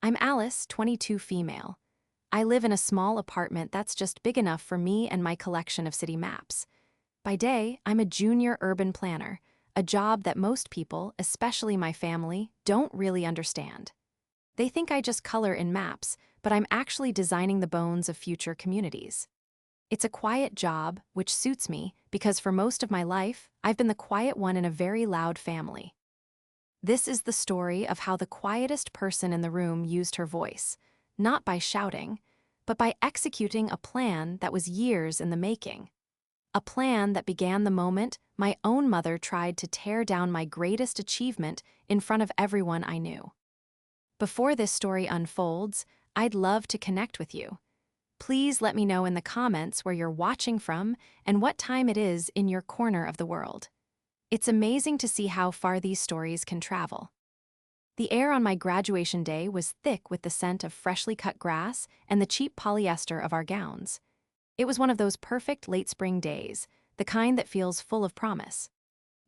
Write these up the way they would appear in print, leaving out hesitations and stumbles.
I'm Alice, 22 female. I live in a small apartment that's just big enough for me and my collection of city maps. By day, I'm a junior urban planner, a job that most people, especially my family, don't really understand. They think I just color in maps, but I'm actually designing the bones of future communities. It's a quiet job, which suits me because for most of my life, I've been the quiet one in a very loud family. This is the story of how the quietest person in the room used her voice, not by shouting, but by executing a plan that was years in the making. A plan that began the moment my own mother tried to tear down my greatest achievement in front of everyone I knew. Before this story unfolds, I'd love to connect with you. Please let me know in the comments where you're watching from and what time it is in your corner of the world. It's amazing to see how far these stories can travel. The air on my graduation day was thick with the scent of freshly cut grass and the cheap polyester of our gowns. It was one of those perfect late spring days, the kind that feels full of promise.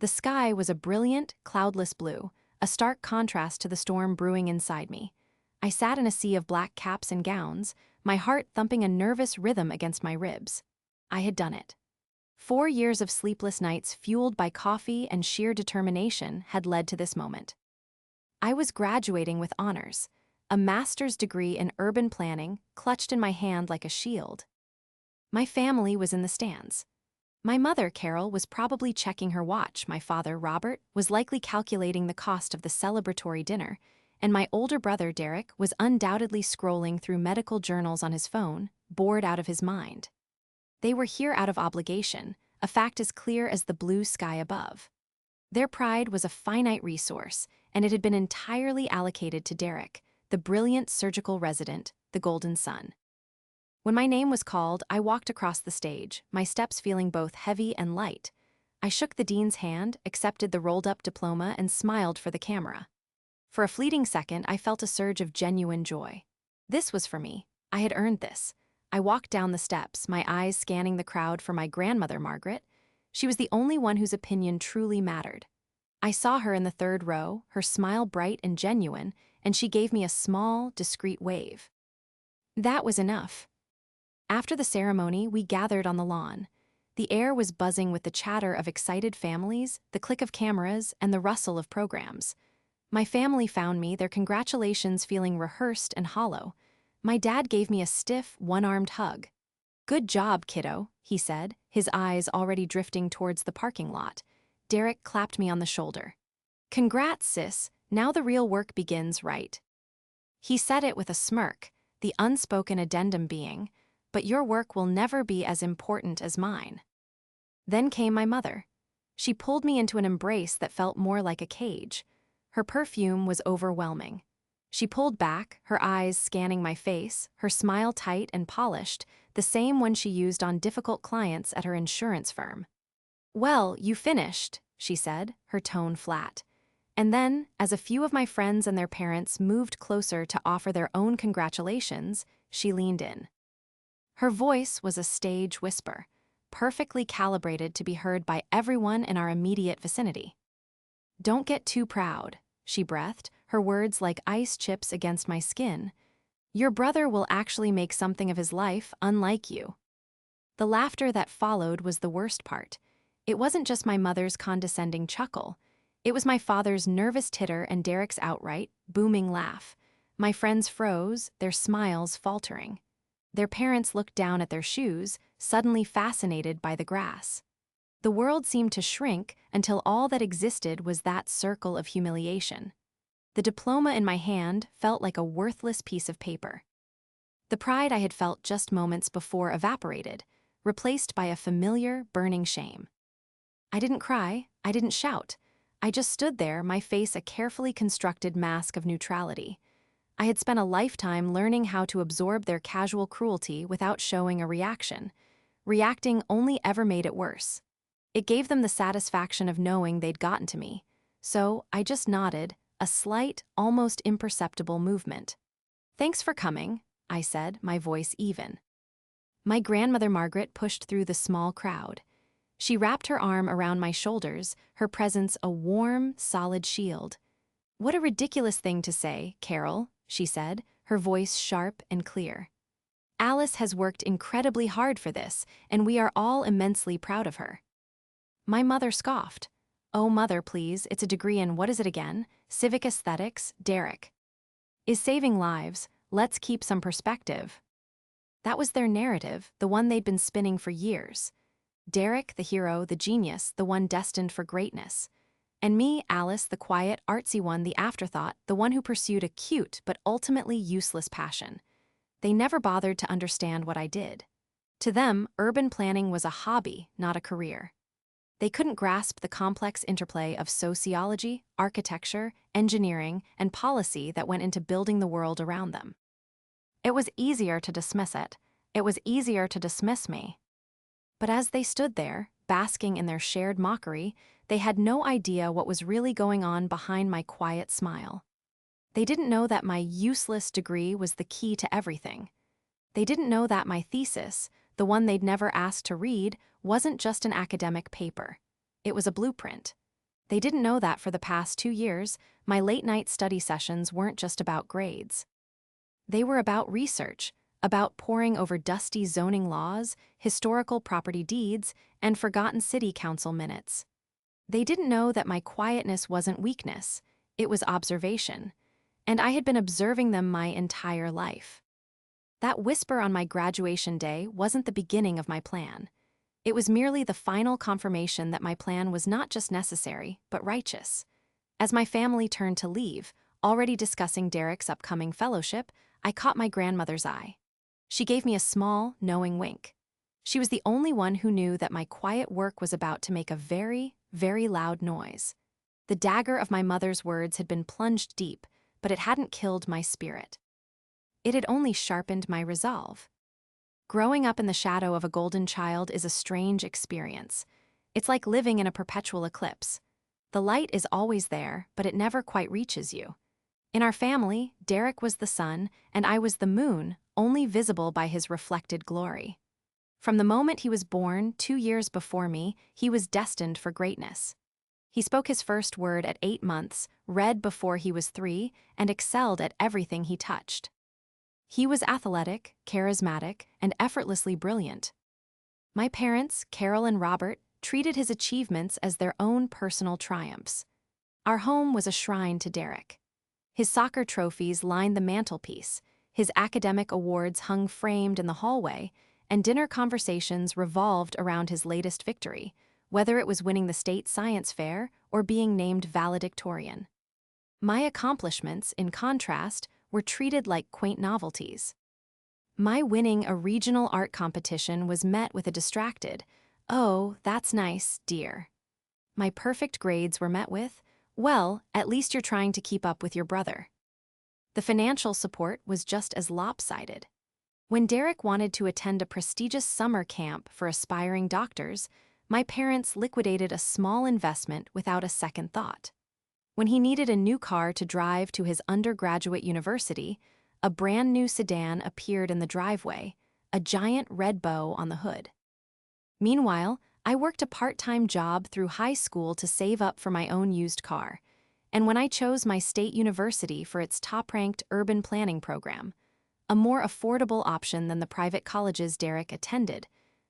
The sky was a brilliant, cloudless blue, a stark contrast to the storm brewing inside me. I sat in a sea of black caps and gowns, my heart thumping a nervous rhythm against my ribs. I had done it. 4 years of sleepless nights fueled by coffee and sheer determination had led to this moment. I was graduating with honors, a master's degree in urban planning clutched in my hand like a shield. My family was in the stands. My mother, Carol, was probably checking her watch. My father, Robert, was likely calculating the cost of the celebratory dinner, and my older brother, Derek, was undoubtedly scrolling through medical journals on his phone, bored out of his mind. They were here out of obligation, a fact as clear as the blue sky above. Their pride was a finite resource, and it had been entirely allocated to Derek, the brilliant surgical resident, the golden son. When my name was called, I walked across the stage, my steps feeling both heavy and light. I shook the dean's hand, accepted the rolled-up diploma, and smiled for the camera. For a fleeting second, I felt a surge of genuine joy. This was for me. I had earned this. I walked down the steps, my eyes scanning the crowd for my grandmother, Margaret. She was the only one whose opinion truly mattered. I saw her in the third row, her smile bright and genuine, and she gave me a small, discreet wave. That was enough. After the ceremony, we gathered on the lawn. The air was buzzing with the chatter of excited families, the click of cameras, and the rustle of programs. My family found me, their congratulations feeling rehearsed and hollow. My dad gave me a stiff, one-armed hug. "Good job, kiddo," he said, his eyes already drifting towards the parking lot. Derek clapped me on the shoulder. "Congrats, sis, now the real work begins, right?" He said it with a smirk, the unspoken addendum being, "But your work will never be as important as mine." Then came my mother. She pulled me into an embrace that felt more like a cage. Her perfume was overwhelming. She pulled back, her eyes scanning my face, her smile tight and polished, the same one she used on difficult clients at her insurance firm. "Well, you finished," she said, her tone flat. And then, as a few of my friends and their parents moved closer to offer their own congratulations, she leaned in. Her voice was a stage whisper, perfectly calibrated to be heard by everyone in our immediate vicinity. "Don't get too proud," she breathed, her words like ice chips against my skin. "Your brother will actually make something of his life, unlike you." The laughter that followed was the worst part. It wasn't just my mother's condescending chuckle. It was my father's nervous titter and Derek's outright, booming laugh. My friends froze, their smiles faltering. Their parents looked down at their shoes, suddenly fascinated by the grass. The world seemed to shrink until all that existed was that circle of humiliation. The diploma in my hand felt like a worthless piece of paper. The pride I had felt just moments before evaporated, replaced by a familiar, burning shame. I didn't cry, I didn't shout. I just stood there, my face a carefully constructed mask of neutrality. I had spent a lifetime learning how to absorb their casual cruelty without showing a reaction. Reacting only ever made it worse. It gave them the satisfaction of knowing they'd gotten to me. So I just nodded, a slight, almost imperceptible movement. "Thanks for coming," I said, my voice even. My grandmother Margaret pushed through the small crowd. She wrapped her arm around my shoulders, her presence a warm, solid shield. "What a ridiculous thing to say, Carol," she said, her voice sharp and clear. Alice has worked incredibly hard for this, and we are all immensely proud of her. My mother scoffed. Oh, mother, please, it's a degree in what is it again? Civic aesthetics, Derek. Is saving lives, let's keep some perspective. That was their narrative, the one they'd been spinning for years. Derek, the hero, the genius, the one destined for greatness. And me, Alice, the quiet, artsy one, the afterthought, the one who pursued a cute but ultimately useless passion. They never bothered to understand what I did. To them, urban planning was a hobby, not a career. They couldn't grasp the complex interplay of sociology, architecture, engineering, and policy that went into building the world around them. It was easier to dismiss it. It was easier to dismiss me. But as they stood there, basking in their shared mockery, they had no idea what was really going on behind my quiet smile. They didn't know that my useless degree was the key to everything. They didn't know that my thesis, the one they'd never asked to read, wasn't just an academic paper. It was a blueprint. They didn't know that for the past 2 years, my late-night study sessions weren't just about grades. They were about research, about poring over dusty zoning laws, historical property deeds, and forgotten city council minutes. They didn't know that my quietness wasn't weakness, it was observation. And I had been observing them my entire life. That whisper on my graduation day wasn't the beginning of my plan. It was merely the final confirmation that my plan was not just necessary, but righteous. As my family turned to leave, already discussing Derek's upcoming fellowship, I caught my grandmother's eye. She gave me a small, knowing wink. She was the only one who knew that my quiet work was about to make a very, very loud noise. The dagger of my mother's words had been plunged deep, but it hadn't killed my spirit. It had only sharpened my resolve. Growing up in the shadow of a golden child is a strange experience. It's like living in a perpetual eclipse. The light is always there, but it never quite reaches you. In our family, Derek was the sun, and I was the moon, only visible by his reflected glory. From the moment he was born, 2 years before me, he was destined for greatness. He spoke his first word at 8 months, read before he was 3, and excelled at everything he touched. He was athletic, charismatic, and effortlessly brilliant. My parents, Carol and Robert, treated his achievements as their own personal triumphs. Our home was a shrine to Derek. His soccer trophies lined the mantelpiece, his academic awards hung framed in the hallway, and dinner conversations revolved around his latest victory, whether it was winning the state science fair or being named valedictorian. My accomplishments, in contrast, were treated like quaint novelties. My winning a regional art competition was met with a distracted, "Oh, that's nice, dear." My perfect grades were met with, "Well, at least you're trying to keep up with your brother." The financial support was just as lopsided. When Derek wanted to attend a prestigious summer camp for aspiring doctors, my parents liquidated a small investment without a second thought. When he needed a new car to drive to his undergraduate university, a brand new sedan appeared in the driveway, a giant red bow on the hood. Meanwhile, I worked a part-time job through high school to save up for my own used car, and when I chose my state university for its top-ranked urban planning program, a more affordable option than the private colleges Derek attended,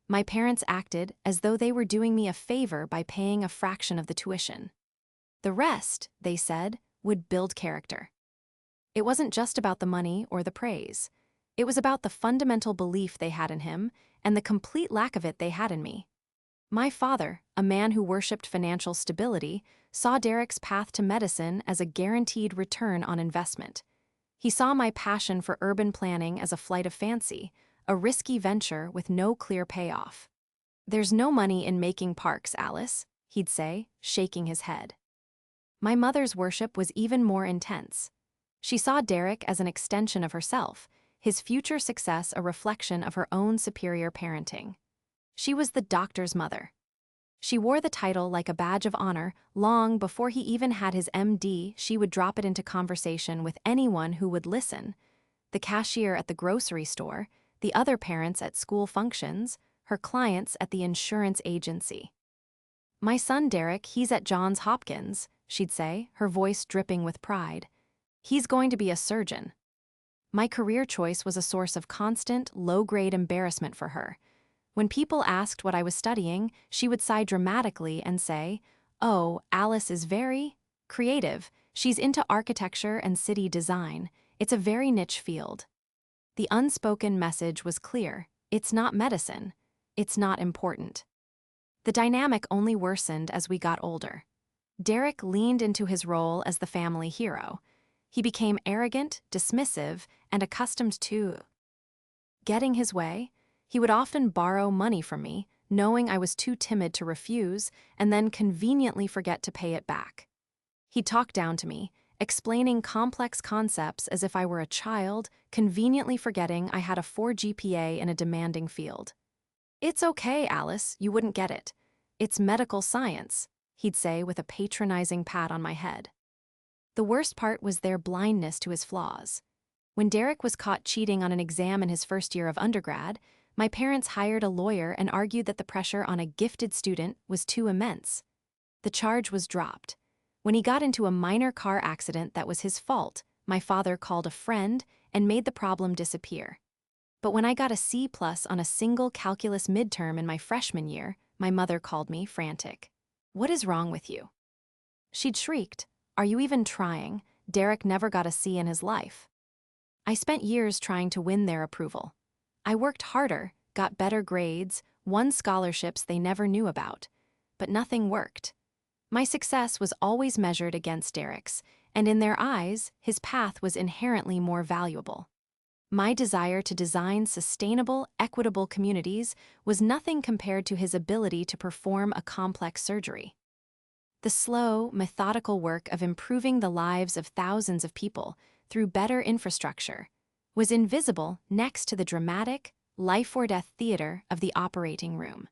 my parents acted as though they were doing me a favor by paying a fraction of the tuition. The rest, they said, would build character. It wasn't just about the money or the praise. It was about the fundamental belief they had in him and the complete lack of it they had in me. My father, a man who worshipped financial stability, saw Derek's path to medicine as a guaranteed return on investment. He saw my passion for urban planning as a flight of fancy, a risky venture with no clear payoff. "There's no money in making parks, Alice," he'd say, shaking his head. My mother's worship was even more intense. She saw Derek as an extension of herself, his future success a reflection of her own superior parenting. She was the doctor's mother. She wore the title like a badge of honor. Long before he even had his MD, she would drop it into conversation with anyone who would listen. The cashier at the grocery store, the other parents at school functions, her clients at the insurance agency. "My son Derek, he's at Johns Hopkins," she'd say, her voice dripping with pride. "He's going to be a surgeon." My career choice was a source of constant, low-grade embarrassment for her. When people asked what I was studying, she would sigh dramatically and say, "Oh, Alice is very creative. She's into architecture and city design. It's a very niche field." The unspoken message was clear. It's not medicine. It's not important. The dynamic only worsened as we got older. Derek leaned into his role as the family hero. He became arrogant, dismissive, and accustomed to getting his way. He would often borrow money from me, knowing I was too timid to refuse, and then conveniently forget to pay it back. He'd talk down to me, explaining complex concepts as if I were a child, conveniently forgetting I had a 4 GPA in a demanding field. "It's okay, Alice, you wouldn't get it. It's medical science," he'd say with a patronizing pat on my head. The worst part was their blindness to his flaws. When Derek was caught cheating on an exam in his first year of undergrad, my parents hired a lawyer and argued that the pressure on a gifted student was too immense. The charge was dropped. When he got into a minor car accident that was his fault, my father called a friend and made the problem disappear. But when I got a C+ on a single calculus midterm in my freshman year, my mother called me frantic. "What is wrong with you?" She'd shrieked, "Are you even trying? Derek never got a C in his life." I spent years trying to win their approval. I worked harder, got better grades, won scholarships they never knew about. But nothing worked. My success was always measured against Derek's, and in their eyes, his path was inherently more valuable. My desire to design sustainable, equitable communities was nothing compared to his ability to perform a complex surgery. The slow, methodical work of improving the lives of thousands of people through better infrastructure was invisible next to the dramatic, life-or-death theater of the operating room.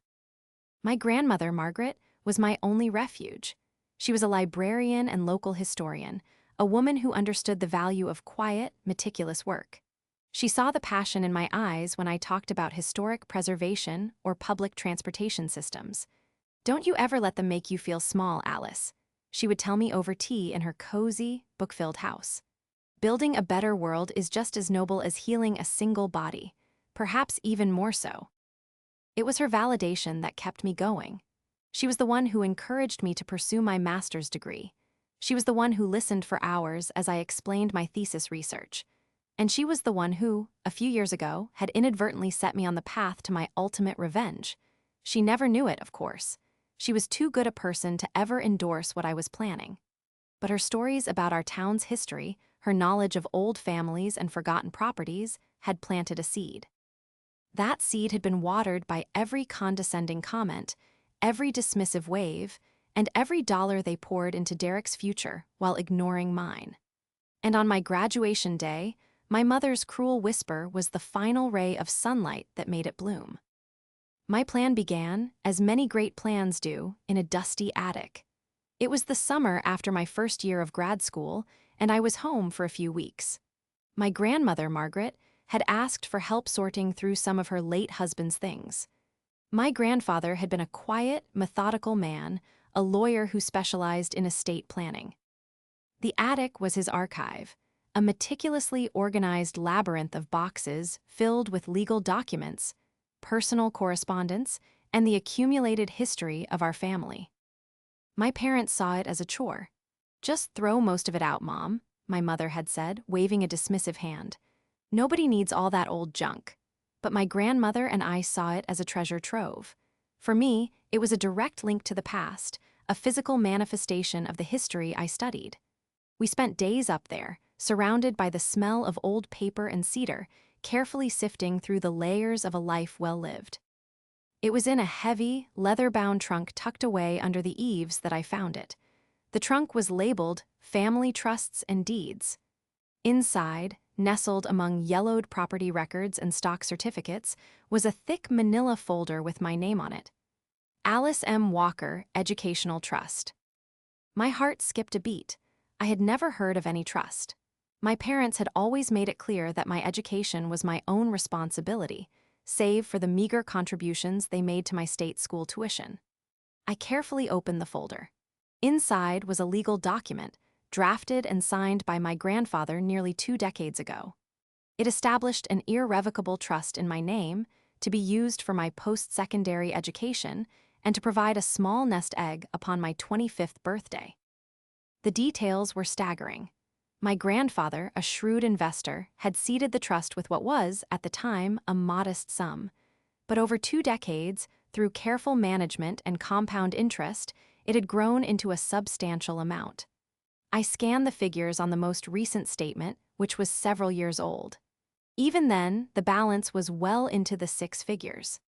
My grandmother, Margaret, was my only refuge. She was a librarian and local historian, a woman who understood the value of quiet, meticulous work. She saw the passion in my eyes when I talked about historic preservation or public transportation systems. "Don't you ever let them make you feel small, Alice," she would tell me over tea in her cozy, book-filled house. "Building a better world is just as noble as healing a single body, perhaps even more so." It was her validation that kept me going. She was the one who encouraged me to pursue my master's degree. She was the one who listened for hours as I explained my thesis research. And she was the one who, a few years ago, had inadvertently set me on the path to my ultimate revenge. She never knew it, of course. She was too good a person to ever endorse what I was planning. But her stories about our town's history, her knowledge of old families and forgotten properties, had planted a seed. That seed had been watered by every condescending comment, every dismissive wave, and every dollar they poured into Derek's future while ignoring mine. And on my graduation day, my mother's cruel whisper was the final ray of sunlight that made it bloom. My plan began, as many great plans do, in a dusty attic. It was the summer after my first year of grad school, and I was home for a few weeks. My grandmother, Margaret, had asked for help sorting through some of her late husband's things. My grandfather had been a quiet, methodical man, a lawyer who specialized in estate planning. The attic was his archive, a meticulously organized labyrinth of boxes filled with legal documents, personal correspondence, and the accumulated history of our family. My parents saw it as a chore. "Just throw most of it out, Mom," my mother had said, waving a dismissive hand. "Nobody needs all that old junk." But my grandmother and I saw it as a treasure trove. For me, it was a direct link to the past, a physical manifestation of the history I studied. We spent days up there, surrounded by the smell of old paper and cedar, carefully sifting through the layers of a life well lived. It was in a heavy, leather-bound trunk tucked away under the eaves that I found it. The trunk was labeled Family Trusts and Deeds. Inside, nestled among yellowed property records and stock certificates, was a thick manila folder with my name on it. Alice M. Walker, Educational Trust. My heart skipped a beat. I had never heard of any trust. My parents had always made it clear that my education was my own responsibility, save for the meager contributions they made to my state school tuition. I carefully opened the folder. Inside was a legal document, drafted and signed by my grandfather nearly 2 decades ago. It established an irrevocable trust in my name to be used for my post-secondary education and to provide a small nest egg upon my 25th birthday. The details were staggering. My grandfather, a shrewd investor, had seeded the trust with what was, at the time, a modest sum. But over 2 decades, through careful management and compound interest, it had grown into a substantial amount. I scanned the figures on the most recent statement, which was several years old. Even then, the balance was well into the 6 figures.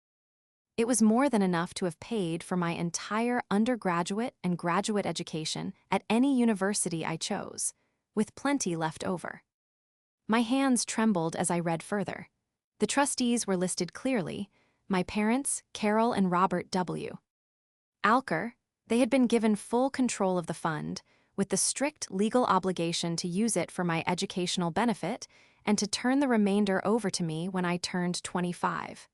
It was more than enough to have paid for my entire undergraduate and graduate education at any university I chose, with plenty left over. My hands trembled as I read further. The trustees were listed clearly: my parents, Carol and Robert W. Alker. They had been given full control of the fund, with the strict legal obligation to use it for my educational benefit and to turn the remainder over to me when I turned 25.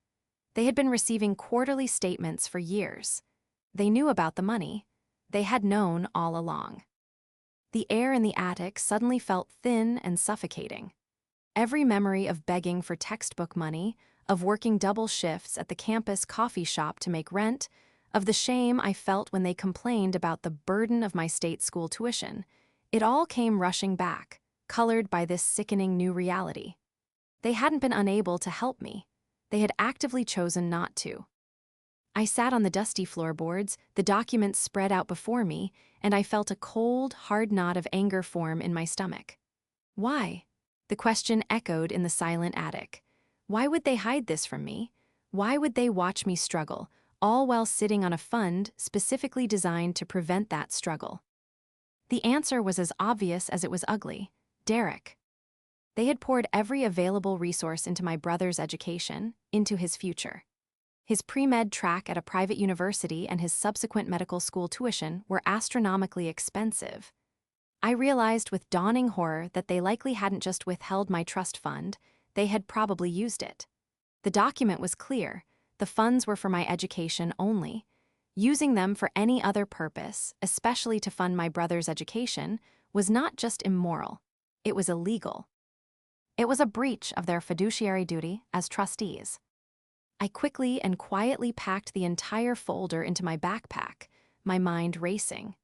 They had been receiving quarterly statements for years. They knew about the money. They had known all along. The air in the attic suddenly felt thin and suffocating. Every memory of begging for textbook money, of working double shifts at the campus coffee shop to make rent, of the shame I felt when they complained about the burden of my state school tuition, it all came rushing back, colored by this sickening new reality. They hadn't been unable to help me. They had actively chosen not to. I sat on the dusty floorboards, the documents spread out before me, and I felt a cold, hard knot of anger form in my stomach. Why? The question echoed in the silent attic. Why would they hide this from me? Why would they watch me struggle, all while sitting on a fund specifically designed to prevent that struggle? The answer was as obvious as it was ugly: Derek. They had poured every available resource into my brother's education, into his future. His pre-med track at a private university and his subsequent medical school tuition were astronomically expensive. I realized with dawning horror that they likely hadn't just withheld my trust fund, they had probably used it. The document was clear: the funds were for my education only. Using them for any other purpose, especially to fund my brother's education, was not just immoral, it was illegal. It was a breach of their fiduciary duty as trustees. I quickly and quietly packed the entire folder into my backpack, my mind racing.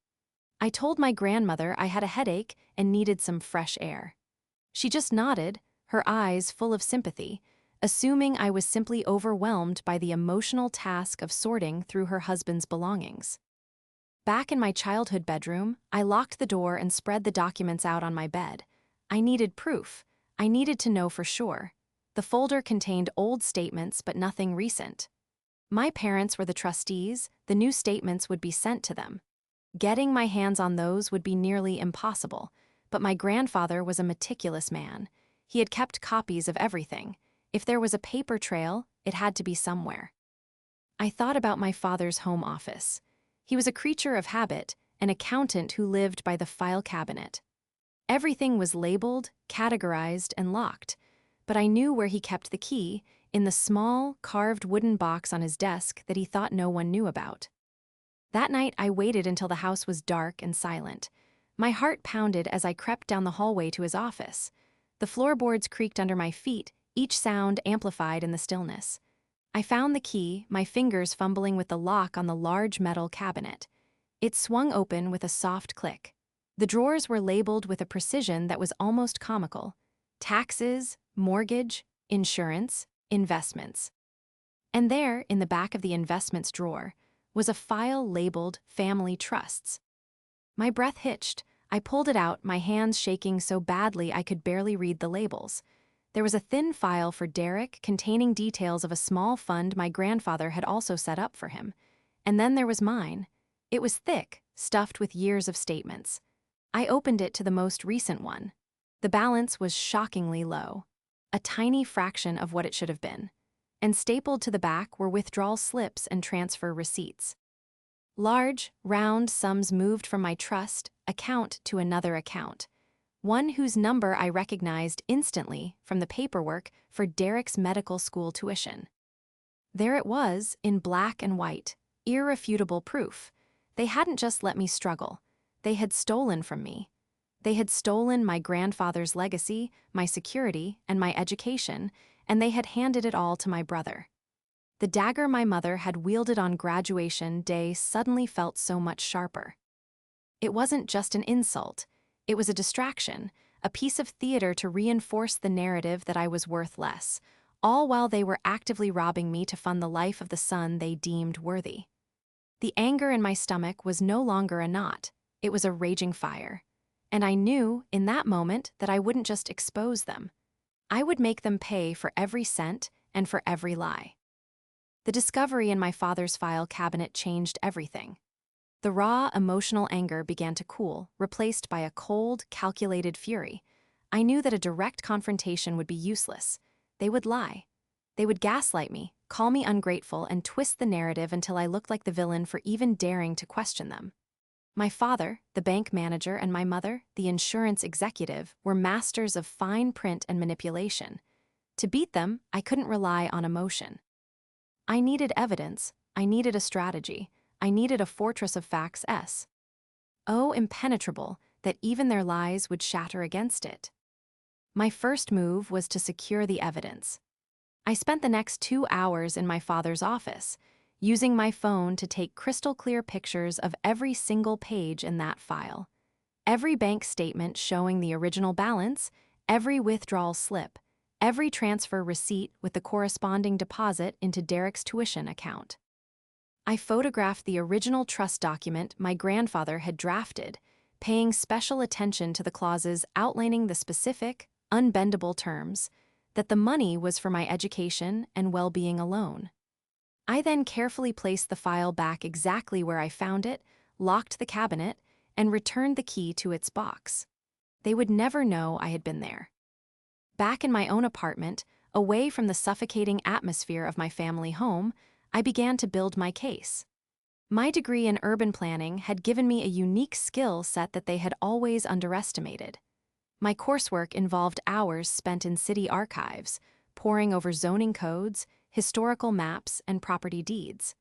I told my grandmother I had a headache and needed some fresh air. She just nodded, her eyes full of sympathy, assuming I was simply overwhelmed by the emotional task of sorting through her husband's belongings. Back in my childhood bedroom, I locked the door and spread the documents out on my bed. I needed proof. I needed to know for sure. The folder contained old statements, but nothing recent. My parents were the trustees, the new statements would be sent to them. Getting my hands on those would be nearly impossible, but my grandfather was a meticulous man. He had kept copies of everything. If there was a paper trail, it had to be somewhere. I thought about my father's home office. He was a creature of habit, an accountant who lived by the file cabinet. Everything was labeled, categorized, and locked, but I knew where he kept the key, in the small, carved wooden box on his desk that he thought no one knew about. That night, I waited until the house was dark and silent. My heart pounded as I crept down the hallway to his office. The floorboards creaked under my feet, each sound amplified in the stillness. I found the key, my fingers fumbling with the lock on the large metal cabinet. It swung open with a soft click. The drawers were labeled with a precision that was almost comical: taxes, mortgage, insurance, investments. And there, in the back of the investments drawer, was a file labeled Family Trusts. My breath hitched. I pulled it out, my hands shaking so badly I could barely read the labels. There was a thin file for Derek containing details of a small fund my grandfather had also set up for him. And then there was mine. It was thick, stuffed with years of statements. I opened it to the most recent one. The balance was shockingly low, a tiny fraction of what it should have been. And stapled to the back were withdrawal slips and transfer receipts. Large, round sums moved from my trust account to another account, one whose number I recognized instantly from the paperwork for Derek's medical school tuition. There it was, in black and white, irrefutable proof. They hadn't just let me struggle. They had stolen from me. They had stolen my grandfather's legacy, my security, and my education, and they had handed it all to my brother. The dagger my mother had wielded on graduation day suddenly felt so much sharper. It wasn't just an insult, it was a distraction, a piece of theater to reinforce the narrative that I was worth less, all while they were actively robbing me to fund the life of the son they deemed worthy. The anger in my stomach was no longer a knot, it was a raging fire. And I knew, in that moment, that I wouldn't just expose them. I would make them pay for every cent and for every lie. The discovery in my father's file cabinet changed everything. The raw, emotional anger began to cool, replaced by a cold, calculated fury. I knew that a direct confrontation would be useless. They would lie. They would gaslight me, call me ungrateful, and twist the narrative until I looked like the villain for even daring to question them. My father, the bank manager, and my mother, the insurance executive, were masters of fine print and manipulation. To beat them, I couldn't rely on emotion. I needed evidence, I needed a strategy, I needed a fortress of facts impenetrable, that even their lies would shatter against it. My first move was to secure the evidence. I spent the next 2 hours in my father's office, using my phone to take crystal-clear pictures of every single page in that file. Every bank statement showing the original balance, every withdrawal slip, every transfer receipt with the corresponding deposit into Derek's tuition account. I photographed the original trust document my grandfather had drafted, paying special attention to the clauses outlining the specific, unbendable terms, that the money was for my education and well-being alone. I then carefully placed the file back exactly where I found it, locked the cabinet, and returned the key to its box. They would never know I had been there. Back in my own apartment, away from the suffocating atmosphere of my family home, I began to build my case. My degree in urban planning had given me a unique skill set that they had always underestimated. My coursework involved hours spent in city archives, poring over zoning codes, historical maps, and property deeds.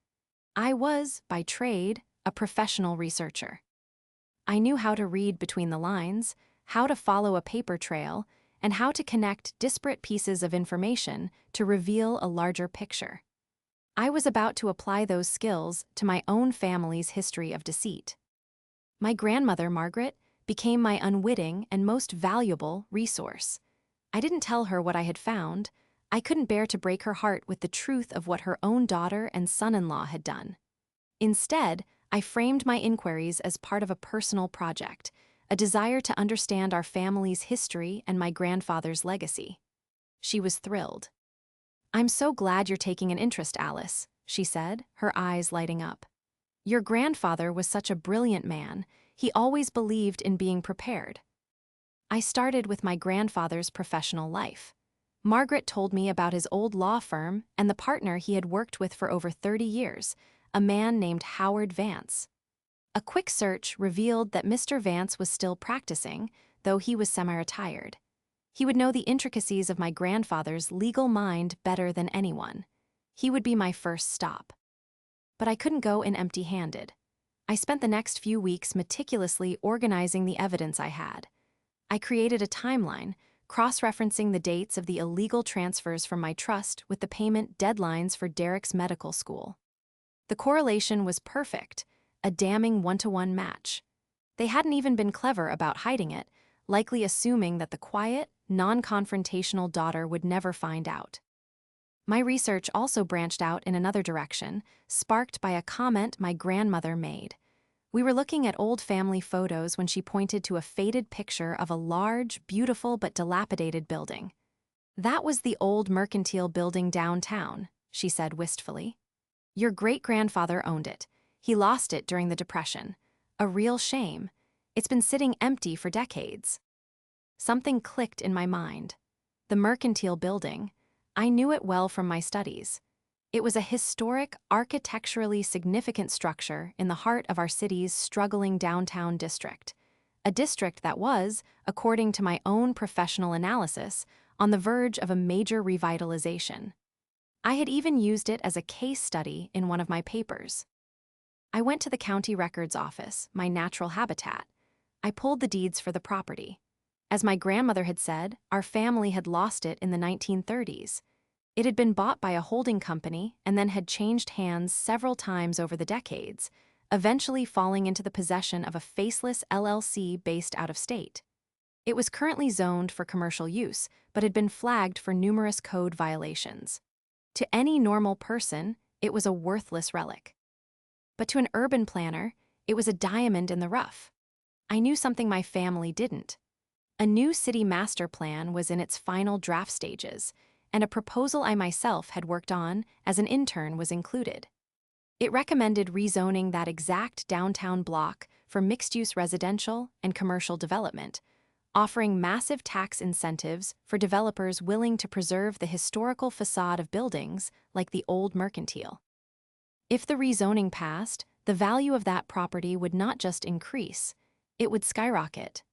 I was, by trade, a professional researcher. I knew how to read between the lines, how to follow a paper trail, and how to connect disparate pieces of information to reveal a larger picture. I was about to apply those skills to my own family's history of deceit. My grandmother, Margaret, became my unwitting and most valuable resource. I didn't tell her what I had found. I couldn't bear to break her heart with the truth of what her own daughter and son-in-law had done. Instead, I framed my inquiries as part of a personal project, a desire to understand our family's history and my grandfather's legacy. She was thrilled. "I'm so glad you're taking an interest, Alice," she said, her eyes lighting up. "Your grandfather was such a brilliant man. He always believed in being prepared." I started with my grandfather's professional life. Margaret told me about his old law firm and the partner he had worked with for over 30 years, a man named Howard Vance. A quick search revealed that Mr. Vance was still practicing, though he was semi-retired. He would know the intricacies of my grandfather's legal mind better than anyone. He would be my first stop. But I couldn't go in empty-handed. I spent the next few weeks meticulously organizing the evidence I had. I created a timeline, cross-referencing the dates of the illegal transfers from my trust with the payment deadlines for Derek's medical school. The correlation was perfect, a damning one-to-one match. They hadn't even been clever about hiding it, likely assuming that the quiet, non-confrontational daughter would never find out. My research also branched out in another direction, sparked by a comment my grandmother made. We were looking at old family photos when she pointed to a faded picture of a large, beautiful but dilapidated building. "That was the old mercantile building downtown," she said wistfully. "Your great-grandfather owned it. He lost it during the Depression. A real shame. It's been sitting empty for decades." Something clicked in my mind. The mercantile building, I knew it well from my studies. It was a historic, architecturally significant structure in the heart of our city's struggling downtown district. A district that was, according to my own professional analysis, on the verge of a major revitalization. I had even used it as a case study in one of my papers. I went to the county records office, my natural habitat. I pulled the deeds for the property. As my grandmother had said, our family had lost it in the 1930s. It had been bought by a holding company and then had changed hands several times over the decades, eventually falling into the possession of a faceless LLC based out of state. It was currently zoned for commercial use, but had been flagged for numerous code violations. To any normal person, it was a worthless relic. But to an urban planner, it was a diamond in the rough. I knew something my family didn't. A new city master plan was in its final draft stages, and a proposal I myself had worked on as an intern was included. It recommended rezoning that exact downtown block for mixed-use residential and commercial development, offering massive tax incentives for developers willing to preserve the historical facade of buildings like the old Mercantile. If the rezoning passed, the value of that property would not just increase, it would skyrocket.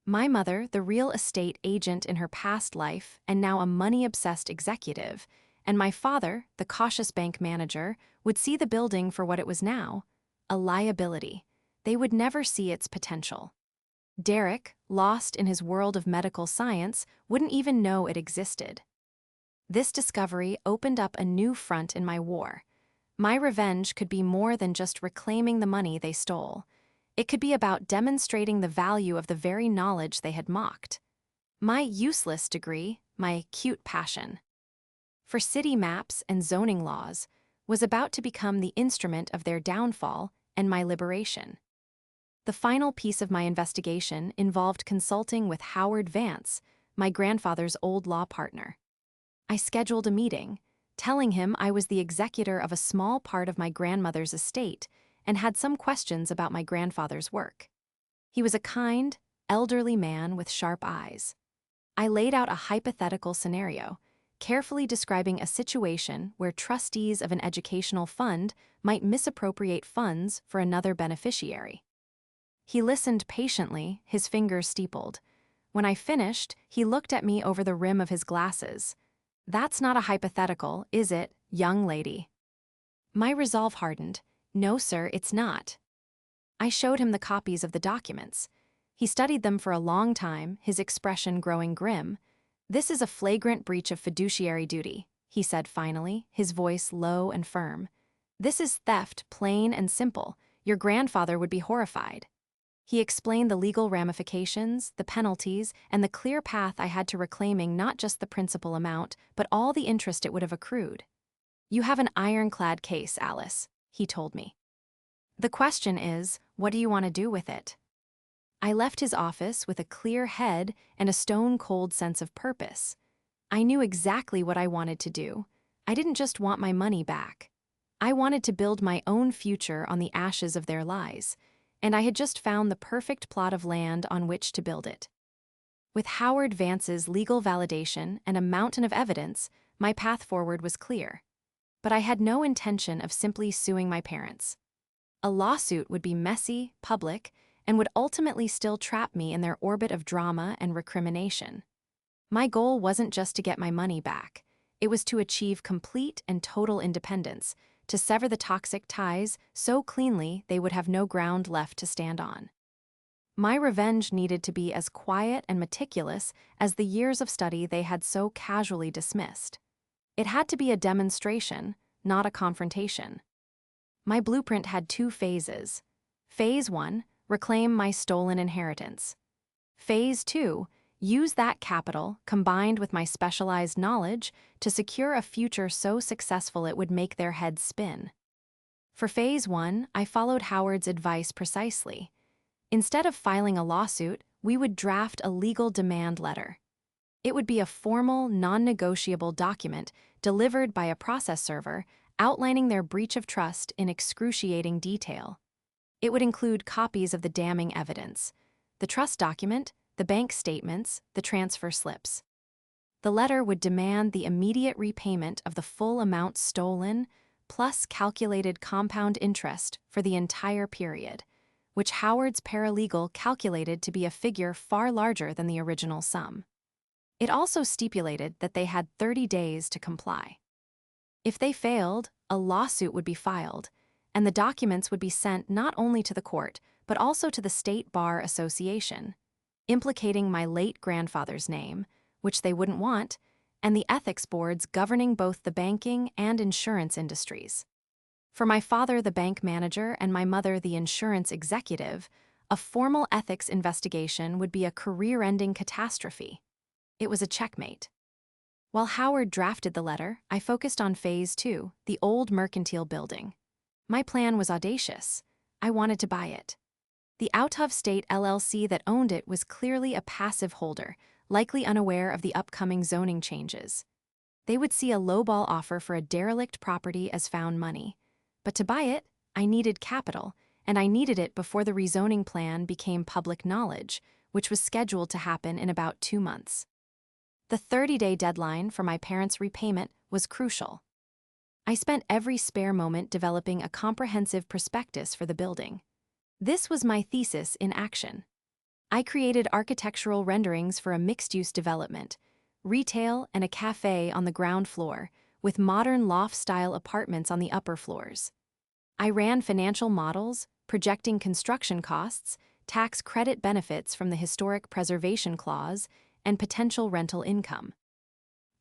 My mother, the real estate agent in her past life and now a money-obsessed executive, and my father, the cautious bank manager, would see the building for what it was now, a liability. They would never see its potential. Derek, lost in his world of medical science, wouldn't even know it existed. This discovery opened up a new front in my war. My revenge could be more than just reclaiming the money they stole. It could be about demonstrating the value of the very knowledge they had mocked. My useless degree, my cute passion for city maps and zoning laws, was about to become the instrument of their downfall and my liberation. The final piece of my investigation involved consulting with Howard Vance, my grandfather's old law partner. I scheduled a meeting, telling him I was the executor of a small part of my grandmother's estate and had some questions about my grandfather's work. He was a kind, elderly man with sharp eyes. I laid out a hypothetical scenario, carefully describing a situation where trustees of an educational fund might misappropriate funds for another beneficiary. He listened patiently, his fingers steepled. When I finished, he looked at me over the rim of his glasses. "That's not a hypothetical, is it, young lady?" My resolve hardened. "No, sir, it's not." I showed him the copies of the documents. He studied them for a long time, his expression growing grim. "This is a flagrant breach of fiduciary duty," he said finally, his voice low and firm. "This is theft, plain and simple. Your grandfather would be horrified." He explained the legal ramifications, the penalties, and the clear path I had to reclaiming not just the principal amount, but all the interest it would have accrued. "You have an ironclad case, Alice," he told me. "The question is, what do you want to do with it?" I left his office with a clear head and a stone-cold sense of purpose. I knew exactly what I wanted to do. I didn't just want my money back. I wanted to build my own future on the ashes of their lies, and I had just found the perfect plot of land on which to build it. With Howard Vance's legal validation and a mountain of evidence, my path forward was clear. But I had no intention of simply suing my parents. A lawsuit would be messy, public, and would ultimately still trap me in their orbit of drama and recrimination. My goal wasn't just to get my money back. It was to achieve complete and total independence, to sever the toxic ties so cleanly they would have no ground left to stand on. My revenge needed to be as quiet and meticulous as the years of study they had so casually dismissed. It had to be a demonstration, not a confrontation. My blueprint had two phases. Phase 1, reclaim my stolen inheritance. Phase 2, use that capital, combined with my specialized knowledge, to secure a future so successful it would make their heads spin. For Phase 1, I followed Howard's advice precisely. Instead of filing a lawsuit, we would draft a legal demand letter. It would be a formal, non-negotiable document delivered by a process server outlining their breach of trust in excruciating detail. It would include copies of the damning evidence, the trust document, the bank statements, the transfer slips. The letter would demand the immediate repayment of the full amount stolen, plus calculated compound interest for the entire period, which Howard's paralegal calculated to be a figure far larger than the original sum. It also stipulated that they had 30 days to comply. If they failed, a lawsuit would be filed, and the documents would be sent not only to the court, but also to the State Bar Association, implicating my late grandfather's name, which they wouldn't want, and the ethics boards governing both the banking and insurance industries. For my father, the bank manager, and my mother, the insurance executive, a formal ethics investigation would be a career-ending catastrophe. It was a checkmate. While Howard drafted the letter, I focused on Phase 2, the old mercantile building. My plan was audacious. I wanted to buy it. The out-of-state LLC that owned it was clearly a passive holder, likely unaware of the upcoming zoning changes. They would see a lowball offer for a derelict property as found money. But to buy it, I needed capital, and I needed it before the rezoning plan became public knowledge, which was scheduled to happen in about 2 months. The 30-day deadline for my parents' repayment was crucial. I spent every spare moment developing a comprehensive prospectus for the building. This was my thesis in action. I created architectural renderings for a mixed-use development, retail and a cafe on the ground floor, with modern loft-style apartments on the upper floors. I ran financial models, projecting construction costs, tax credit benefits from the historic preservation clause, and potential rental income.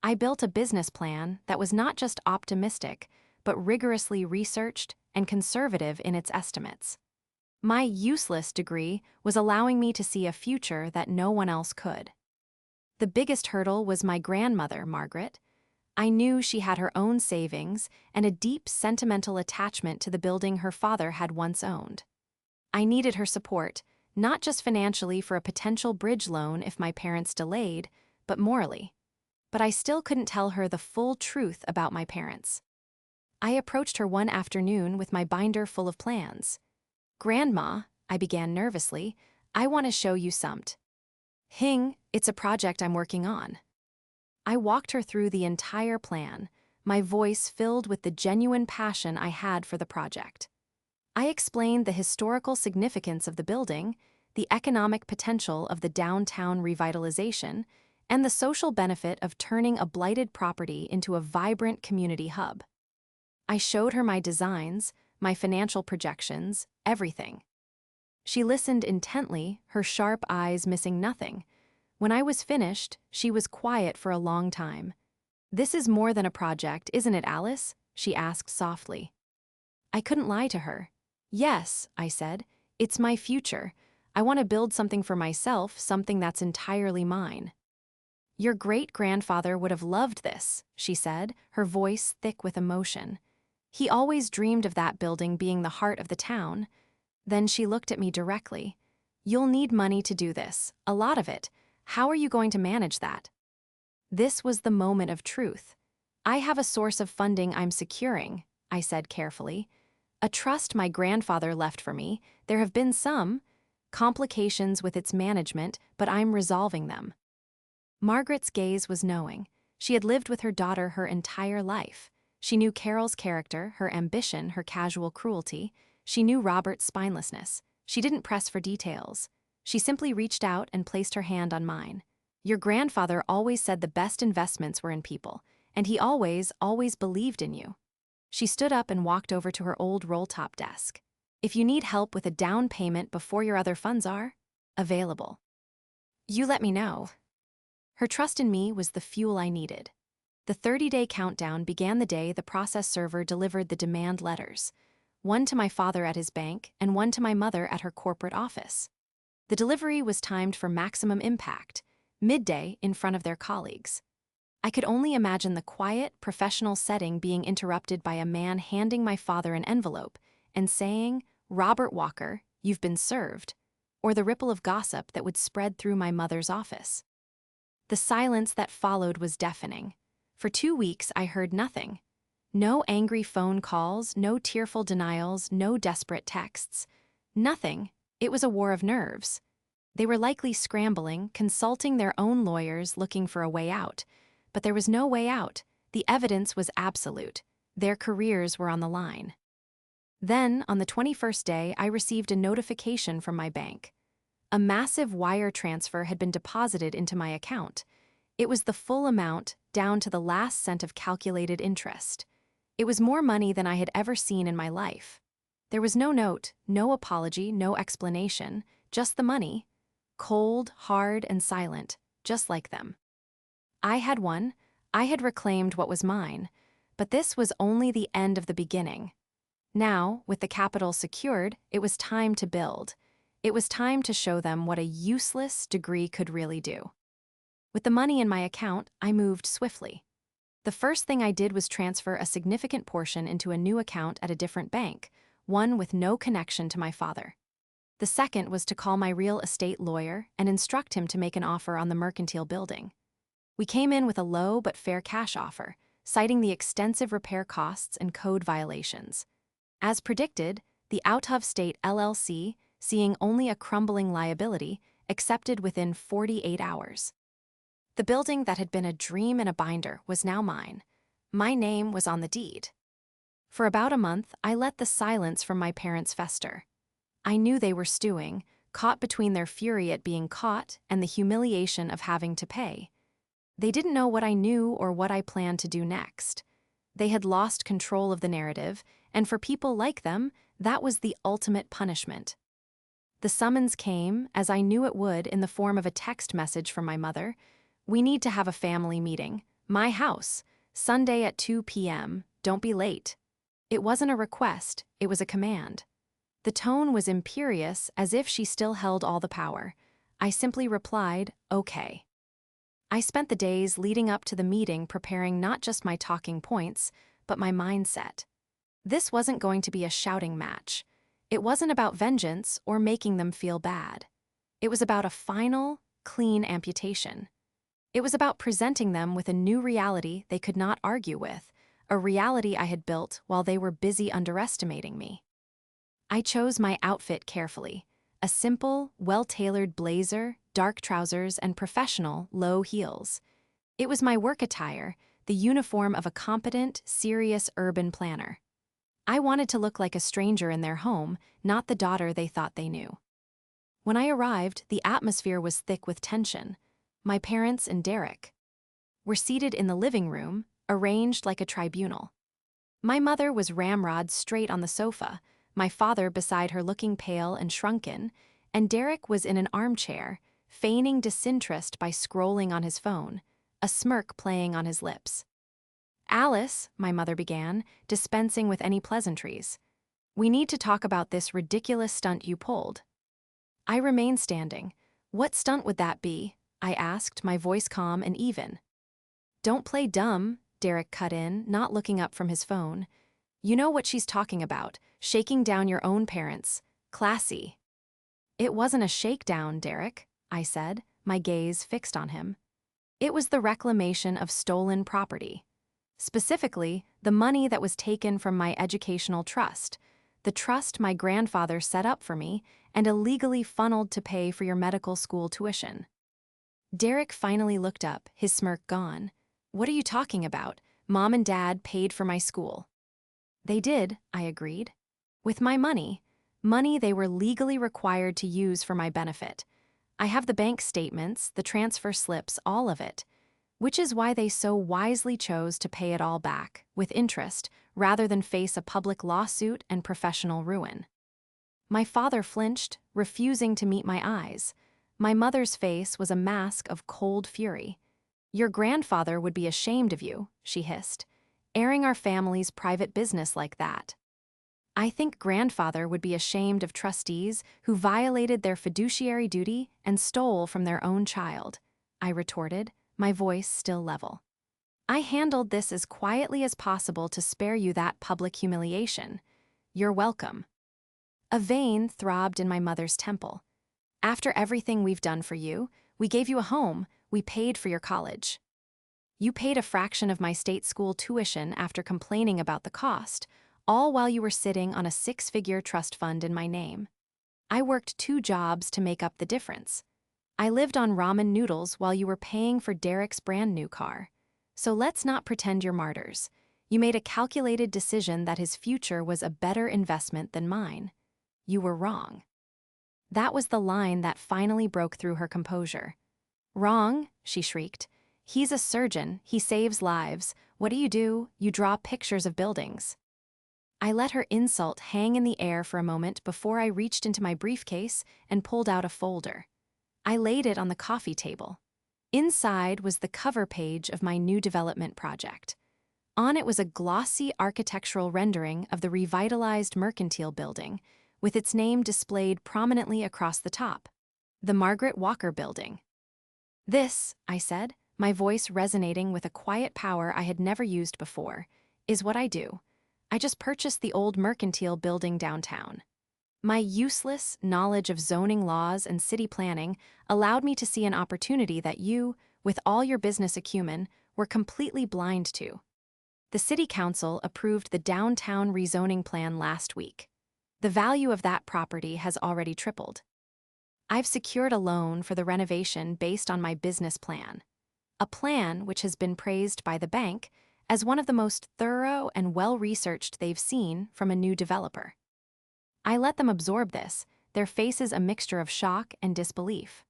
I built a business plan that was not just optimistic, but rigorously researched and conservative in its estimates. My useless degree was allowing me to see a future that no one else could. The biggest hurdle was my grandmother, Margaret. I knew she had her own savings and a deep sentimental attachment to the building her father had once owned. I needed her support, not just financially for a potential bridge loan if my parents delayed, but morally. But I still couldn't tell her the full truth about my parents. I approached her one afternoon with my binder full of plans. "Grandma," I began nervously, "I want to show you somet." It's a project I'm working on." I walked her through the entire plan, my voice filled with the genuine passion I had for the project. I explained the historical significance of the building, the economic potential of the downtown revitalization, and the social benefit of turning a blighted property into a vibrant community hub. I showed her my designs, my financial projections, everything. She listened intently, her sharp eyes missing nothing. When I was finished, she was quiet for a long time. "This is more than a project, isn't it, Alice?" she asked softly. I couldn't lie to her. "Yes," I said, "it's my future. I want to build something for myself, something that's entirely mine." "Your great-grandfather would have loved this," she said, her voice thick with emotion. "He always dreamed of that building being the heart of the town." Then she looked at me directly. "You'll need money to do this, a lot of it. How are you going to manage that?" This was the moment of truth. "I have a source of funding I'm securing," I said carefully. "A trust my grandfather left for me. There have been some complications with its management, but I'm resolving them." Margaret's gaze was knowing. She had lived with her daughter her entire life. She knew Carol's character, her ambition, her casual cruelty. She knew Robert's spinelessness. She didn't press for details. She simply reached out and placed her hand on mine. "Your grandfather always said the best investments were in people, and he always believed in you." She stood up and walked over to her old roll-top desk. "If you need help with a down payment before your other funds are available, you let me know." Her trust in me was the fuel I needed. The 30-day countdown began the day the process server delivered the demand letters, one to my father at his bank and one to my mother at her corporate office. The delivery was timed for maximum impact, midday in front of their colleagues. I could only imagine the quiet, professional setting being interrupted by a man handing my father an envelope and saying, "Robert Walker, you've been served," or the ripple of gossip that would spread through my mother's office. The silence that followed was deafening. For 2 weeks, I heard nothing. No angry phone calls, no tearful denials, no desperate texts. Nothing. It was a war of nerves. They were likely scrambling, consulting their own lawyers, looking for a way out. But there was no way out. The evidence was absolute. Their careers were on the line. Then, on the 21st day, I received a notification from my bank. A massive wire transfer had been deposited into my account. It was the full amount, down to the last cent of calculated interest. It was more money than I had ever seen in my life. There was no note, no apology, no explanation, just the money. Cold, hard, and silent, just like them. I had won. I had reclaimed what was mine. But this was only the end of the beginning. Now, with the capital secured, it was time to build. It was time to show them what a useless degree could really do. With the money in my account, I moved swiftly. The first thing I did was transfer a significant portion into a new account at a different bank, one with no connection to my father. The second was to call my real estate lawyer and instruct him to make an offer on the mercantile building. We came in with a low but fair cash offer, citing the extensive repair costs and code violations. As predicted, the out-of-state LLC, seeing only a crumbling liability, accepted within 48 hours. The building that had been a dream in a binder was now mine. My name was on the deed. For about a month, I let the silence from my parents fester. I knew they were stewing, caught between their fury at being caught and the humiliation of having to pay. They didn't know what I knew or what I planned to do next. They had lost control of the narrative, and for people like them, that was the ultimate punishment. The summons came, as I knew it would, in the form of a text message from my mother. "We need to have a family meeting. My house. Sunday at 2 p.m. Don't be late." It wasn't a request, it was a command. The tone was imperious, as if she still held all the power. I simply replied, "Okay." I spent the days leading up to the meeting preparing not just my talking points, but my mindset. This wasn't going to be a shouting match. It wasn't about vengeance or making them feel bad. It was about a final, clean amputation. It was about presenting them with a new reality they could not argue with, a reality I had built while they were busy underestimating me. I chose my outfit carefully. A simple, well-tailored blazer, dark trousers, and professional, low heels. It was my work attire, the uniform of a competent, serious urban planner. I wanted to look like a stranger in their home, not the daughter they thought they knew. When I arrived, the atmosphere was thick with tension. My parents and Derek were seated in the living room, arranged like a tribunal. My mother was ramrod straight on the sofa, my father beside her looking pale and shrunken, and Derek was in an armchair, feigning disinterest by scrolling on his phone, a smirk playing on his lips. "Alice," my mother began, dispensing with any pleasantries, "we need to talk about this ridiculous stunt you pulled." I remained standing. "What stunt would that be?" I asked, my voice calm and even. "Don't play dumb," Derek cut in, not looking up from his phone. "You know what she's talking about, shaking down your own parents. Classy." "It wasn't a shakedown, Derek," I said, my gaze fixed on him. "It was the reclamation of stolen property. Specifically, the money that was taken from my educational trust, the trust my grandfather set up for me and illegally funneled to pay for your medical school tuition." Derek finally looked up, his smirk gone. "What are you talking about? Mom and Dad paid for my school." "They did," I agreed. "With my money they were legally required to use for my benefit. I have the bank statements, the transfer slips, all of it. Which is why they so wisely chose to pay it all back, with interest, rather than face a public lawsuit and professional ruin." My father flinched, refusing to meet my eyes. My mother's face was a mask of cold fury. "Your grandfather would be ashamed of you," she hissed, "airing our family's private business like that." "I think grandfather would be ashamed of trustees who violated their fiduciary duty and stole from their own child," I retorted, my voice still level. "I handled this as quietly as possible to spare you that public humiliation. You're welcome." A vein throbbed in my mother's temple. "After everything we've done for you, we gave you a home, we paid for your college. You paid a fraction of my state school tuition after complaining about the cost, all while you were sitting on a 6-figure trust fund in my name. I worked 2 jobs to make up the difference. I lived on ramen noodles while you were paying for Derek's brand new car. So let's not pretend you're martyrs. You made a calculated decision that his future was a better investment than mine. You were wrong." That was the line that finally broke through her composure. "Wrong?" she shrieked. "He's a surgeon, he saves lives. What do? You draw pictures of buildings." I let her insult hang in the air for a moment before I reached into my briefcase and pulled out a folder. I laid it on the coffee table. Inside was the cover page of my new development project. On it was a glossy architectural rendering of the revitalized mercantile building, with its name displayed prominently across the top. The Margaret Walker Building. This, I said, my voice resonating with a quiet power I had never used before, is what I do. I just purchased the old mercantile building downtown. My useless knowledge of zoning laws and city planning allowed me to see an opportunity that you, with all your business acumen, were completely blind to. The city council approved the downtown rezoning plan last week. The value of that property has already tripled. I've secured a loan for the renovation based on my business plan. A plan which has been praised by the bank as one of the most thorough and well-researched they've seen from a new developer. I let them absorb this, their faces a mixture of shock and disbelief.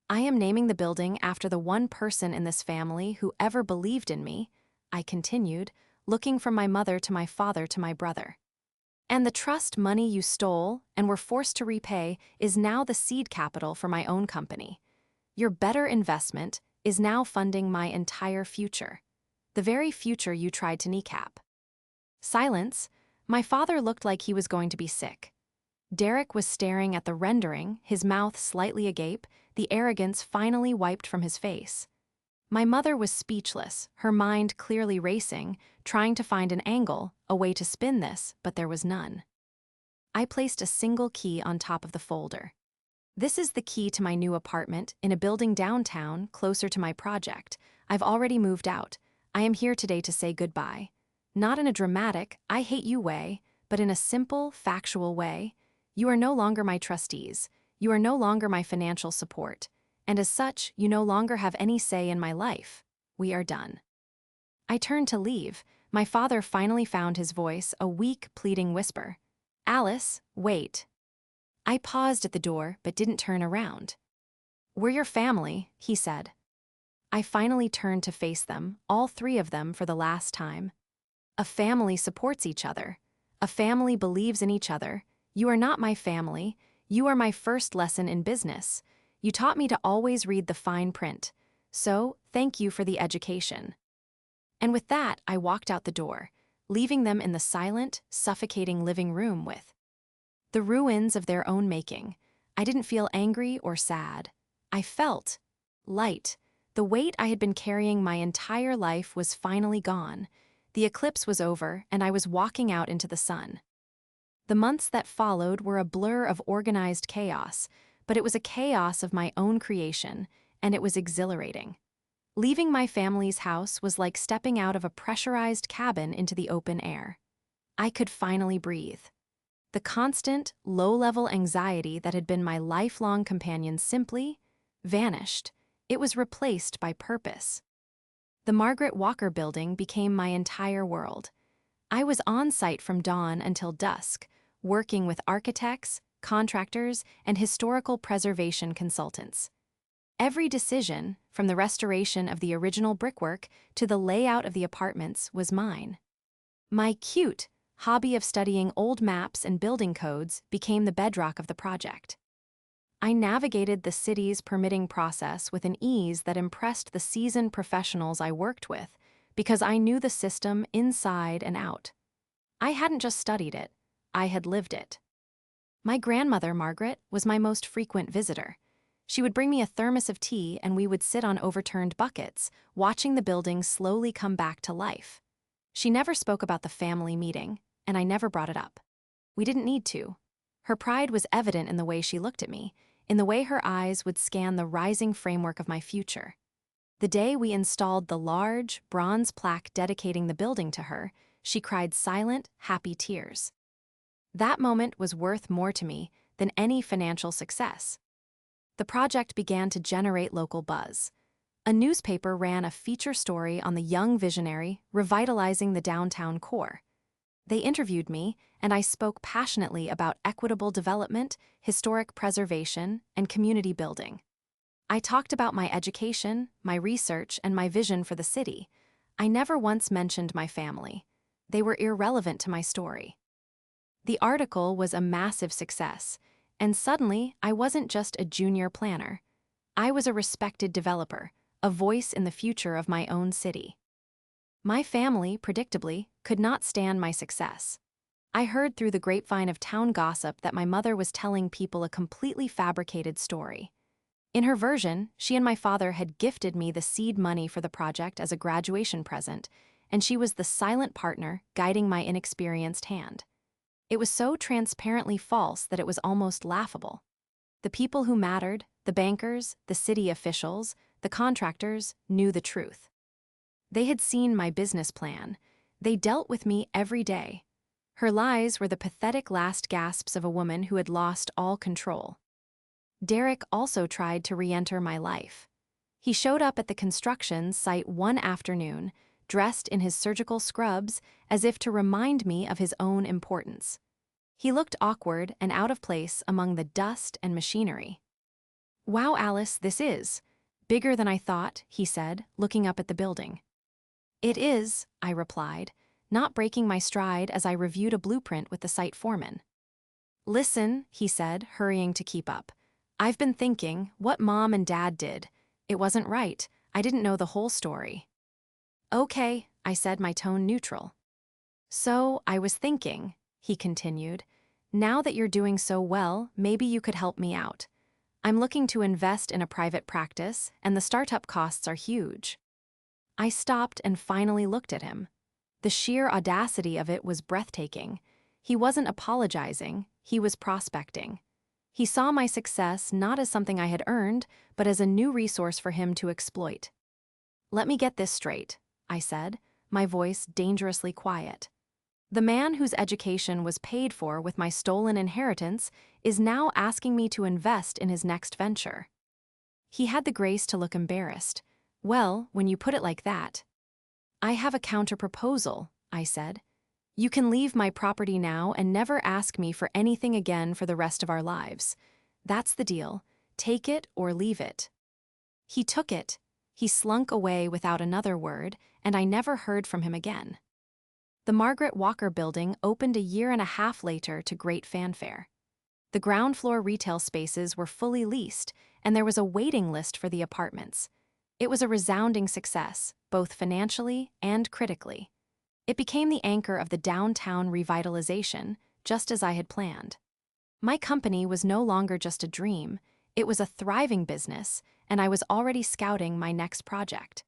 I am naming the building after the one person in this family who ever believed in me, I continued, looking from my mother to my father to my brother. And the trust money you stole and were forced to repay is now the seed capital for my own company. Your better investment is now funding my entire future. The very future you tried to kneecap. Silence. My father looked like he was going to be sick. Derek was staring at the rendering, his mouth slightly agape, the arrogance finally wiped from his face. My mother was speechless, her mind clearly racing, trying to find an angle, a way to spin this, but there was none. I placed a single key on top of the folder. This is the key to my new apartment in a building downtown, closer to my project. I've already moved out. I am here today to say goodbye. Not in a dramatic, I hate you way, but in a simple, factual way. You are no longer my trustees. You are no longer my financial support. And as such, you no longer have any say in my life. We are done. I turned to leave. My father finally found his voice, a weak, pleading whisper. Alice, wait. I paused at the door, but didn't turn around. We're your family, he said. I finally turned to face them, all three of them for the last time. A family supports each other. A family believes in each other. You are not my family. You are my first lesson in business. You taught me to always read the fine print. So, thank you for the education. And with that, I walked out the door, leaving them in the silent, suffocating living room with the ruins of their own making. I didn't feel angry or sad. I felt light. The weight I had been carrying my entire life was finally gone. The eclipse was over, and I was walking out into the sun. The months that followed were a blur of organized chaos, but it was a chaos of my own creation, and it was exhilarating. Leaving my family's house was like stepping out of a pressurized cabin into the open air. I could finally breathe. The constant, low-level anxiety that had been my lifelong companion simply vanished. It was replaced by purpose. The Margaret Walker Building became my entire world. I was on site from dawn until dusk, working with architects, contractors, and historical preservation consultants. Every decision, from the restoration of the original brickwork to the layout of the apartments, was mine. My cute hobby of studying old maps and building codes became the bedrock of the project. I navigated the city's permitting process with an ease that impressed the seasoned professionals I worked with because I knew the system inside and out. I hadn't just studied it, I had lived it. My grandmother, Margaret, was my most frequent visitor. She would bring me a thermos of tea and we would sit on overturned buckets, watching the building slowly come back to life. She never spoke about the family meeting, and I never brought it up. We didn't need to. Her pride was evident in the way she looked at me, in the way her eyes would scan the rising framework of my future. The day we installed the large, bronze plaque dedicating the building to her, she cried silent, happy tears. That moment was worth more to me than any financial success. The project began to generate local buzz. A newspaper ran a feature story on the young visionary revitalizing the downtown core. They interviewed me, and I spoke passionately about equitable development, historic preservation, and community building. I talked about my education, my research, and my vision for the city. I never once mentioned my family. they were irrelevant to my story. The article was a massive success, and suddenly I wasn't just a junior planner. I was a respected developer, a voice in the future of my own city. My family, predictably, could not stand my success. I heard through the grapevine of town gossip that my mother was telling people a completely fabricated story. In her version, she and my father had gifted me the seed money for the project as a graduation present, and she was the silent partner guiding my inexperienced hand. It was so transparently false that it was almost laughable. The people who mattered, the bankers, the city officials, the contractors, knew the truth. They had seen my business plan. They dealt with me every day. Her lies were the pathetic last gasps of a woman who had lost all control. Derek also tried to re-enter my life. He showed up at the construction site one afternoon, dressed in his surgical scrubs, as if to remind me of his own importance. He looked awkward and out of place among the dust and machinery. "Wow, Alice, this is bigger than I thought," he said, looking up at the building. "It is," I replied, not breaking my stride as I reviewed a blueprint with the site foreman. "Listen," he said, hurrying to keep up. "I've been thinking what Mom and Dad did. It wasn't right. I didn't know the whole story." "Okay," I said, my tone neutral. "So, I was thinking," he continued, "now that you're doing so well, maybe you could help me out. I'm looking to invest in a private practice, and the startup costs are huge." I stopped and finally looked at him. The sheer audacity of it was breathtaking. He wasn't apologizing, he was prospecting. He saw my success not as something I had earned, but as a new resource for him to exploit. "Let me get this straight," I said, my voice dangerously quiet. "The man whose education was paid for with my stolen inheritance is now asking me to invest in his next venture." He had the grace to look embarrassed. "Well, when you put it like that." "I have a counter-proposal," I said. "You can leave my property now and never ask me for anything again for the rest of our lives. That's the deal. Take it or leave it." He took it. He slunk away without another word, and I never heard from him again. The Margaret Walker Building opened a year and a half later to great fanfare. The ground floor retail spaces were fully leased, and there was a waiting list for the apartments. It was a resounding success, both financially and critically. It became the anchor of the downtown revitalization, just as I had planned. My company was no longer just a dream, it was a thriving business, and I was already scouting my next project.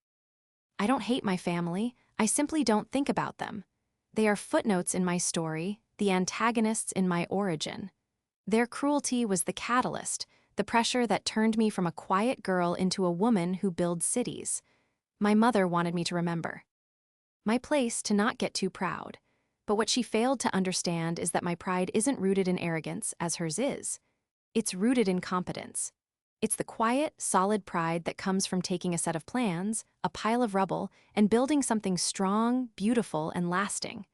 I don't hate my family, I simply don't think about them. They are footnotes in my story, the antagonists in my origin. Their cruelty was the catalyst, the pressure that turned me from a quiet girl into a woman who builds cities. My mother wanted me to remember my place, to not get too proud. But what she failed to understand is that my pride isn't rooted in arrogance, as hers is. It's rooted in competence. It's the quiet, solid pride that comes from taking a set of plans, a pile of rubble, and building something strong, beautiful, and lasting.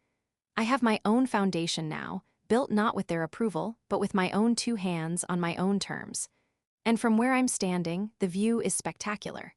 I have my own foundation now, built not with their approval, but with my own two hands on my own terms. And from where I'm standing, the view is spectacular.